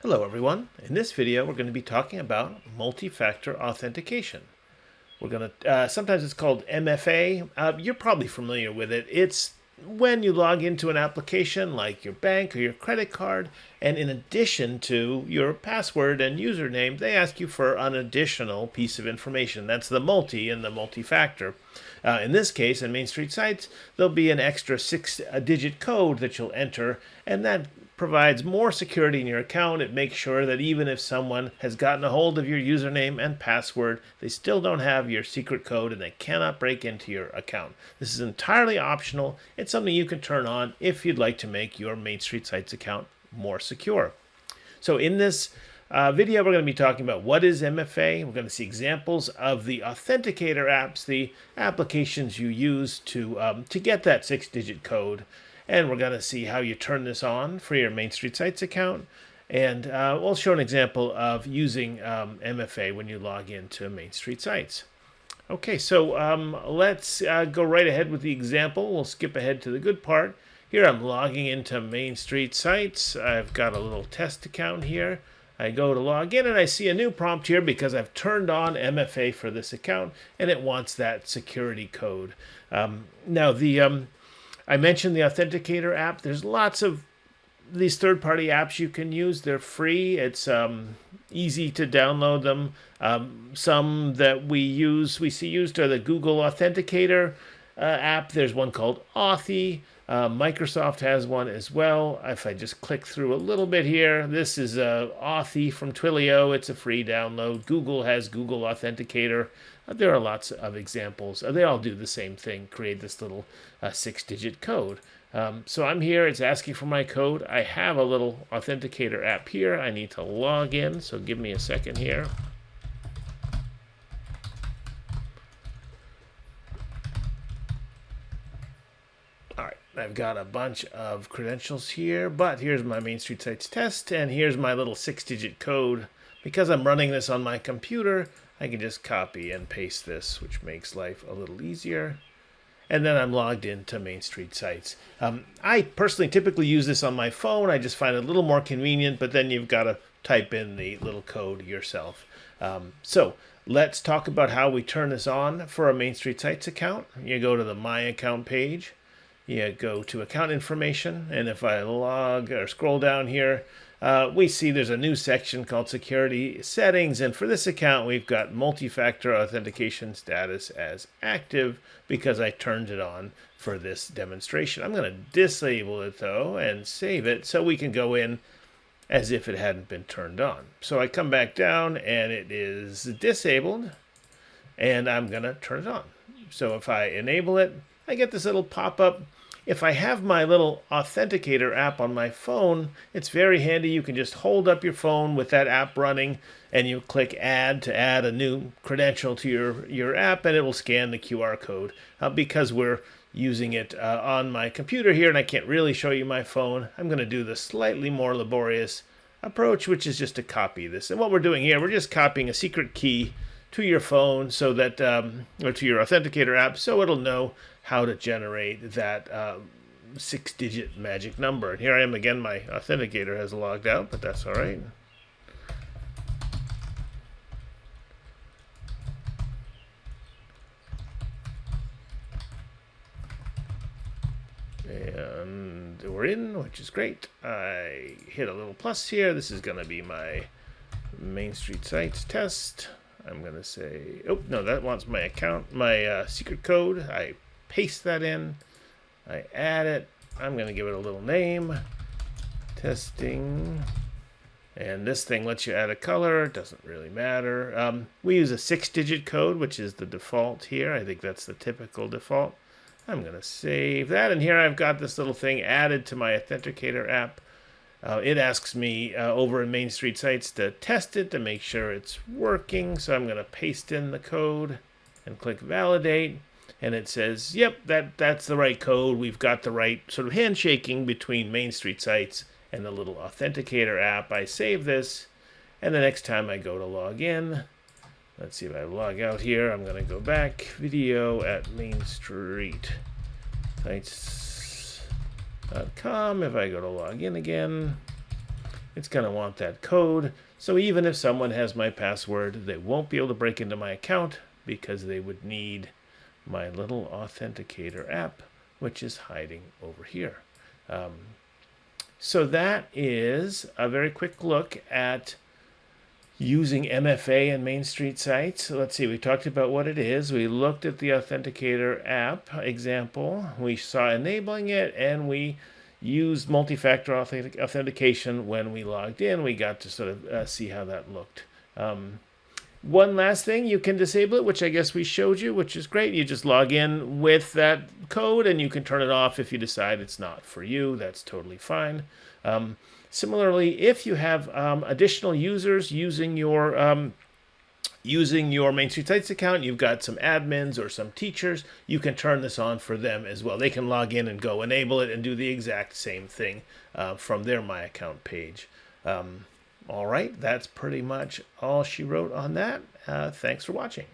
Hello everyone. In this video we're going to be talking about multi-factor authentication. We're going to, sometimes it's called MFA. You're probably familiar with it. It's when you log into an application like your bank or your credit card, and in addition to your password and username, they ask you for an additional piece of information. That's the multi in the multi-factor. In this case, in Main Street sites, there'll be an extra 6-digit code that you'll enter, and that provides more security in your account. It makes sure that even if someone has gotten a hold of your username and password, they still don't have your secret code and they cannot break into your account. This is entirely optional. It's something you can turn on if you'd like to make your Main Street Sites account more secure. So in this video, we're going to be talking about what is MFA. We're going to see examples of the Authenticator apps, the applications you use to get that 6-digit code. And we're going to see how you turn this on for your Main Street Sites account. And we'll show an example of using MFA when you log into Main Street Sites. Okay, so let's go right ahead with the example. We'll skip ahead to the good part. Here I'm logging into Main Street Sites. I've got a little test account here. I go to log in and I see a new prompt here because I've turned on MFA for this account and it wants that security code. Now I mentioned the Authenticator app. There's lots of these third-party apps you can use. They're free. It's easy to download them. Some that we see used are the Google Authenticator app. There's one called Authy. Microsoft has one as well. If I just click through a little bit here, this is Authy from Twilio. It's a free download. Google has Google Authenticator. There are lots of examples. They all do the same thing, create this little 6-digit code. So I'm here. It's asking for my code. I have a little Authenticator app here. I need to log in, so give me a second here. All right, I've got a bunch of credentials here, but here's my Main Street Sites test, and here's my little 6-digit code. Because I'm running this on my computer, I can just copy and paste this, which makes life a little easier. And then I'm logged into Main Street Sites. I personally typically use this on my phone. I just find it a little more convenient, but then you've got to type in the little code yourself. So let's talk about how we turn this on for a Main Street Sites account. You go to the My Account page. You go to Account Information, and if I log or scroll down here, we see there's a new section called Security Settings, and for this account we've got Multi-Factor Authentication status as active because I turned it on for this demonstration. I'm going to disable it though and save it so we can go in as if it hadn't been turned on. So I come back down and it is disabled, and I'm going to turn it on. So if I enable it, I get this little pop-up. If I have my little Authenticator app on my phone, it's very handy. You can just hold up your phone with that app running, and you click Add to add a new credential to your app, and it will scan the QR code. Because we're using it on my computer here, and I can't really show you my phone, I'm going to do the slightly more laborious approach, which is just to copy this. And what we're doing here, we're just copying a secret key to your phone so that, or to your Authenticator app, so it'll know how to generate that 6-digit magic number. And here I am again, my Authenticator has logged out, but that's all right. And we're in, which is great. I hit a little plus here. This is going to be my Main Street Sites test. I'm going to say, oh, no, that wants my account, my secret code. I paste that in. I add it. I'm going to give it a little name. Testing. And this thing lets you add a color. It doesn't really matter. We use a 6-digit code, which is the default here. I think that's the typical default. I'm going to save that. And here I've got this little thing added to my Authenticator app. It asks me over in Main Street Sites to test it to make sure it's working. So I'm going to paste in the code and click Validate. And it says, yep, that's the right code. We've got the right sort of handshaking between Main Street Sites and the little Authenticator app. I save this, and the next time I go to log in, let's see if I log out here. I'm going to go back, video at Main Street Sites. If I go to log in again, it's going to want that code. So even if someone has my password, they won't be able to break into my account because they would need my little Authenticator app, which is hiding over here. So that is a very quick look at using MFA in Main Street sites. So let's see, we talked about what it is. We looked at the Authenticator app example. We saw enabling it, and we used multi-factor authentication when we logged in. We got to sort of see how that looked. One last thing, you can disable it, which I guess we showed you, which is great. You just log in with that code, and you can turn it off if you decide it's not for you. That's totally fine. Similarly, if you have additional users using your Main Street Sites account, you've got some admins or some teachers, you can turn this on for them as well. They can log in and go enable it and do the exact same thing from their My Account page. All right, that's pretty much all she wrote on that. Thanks for watching.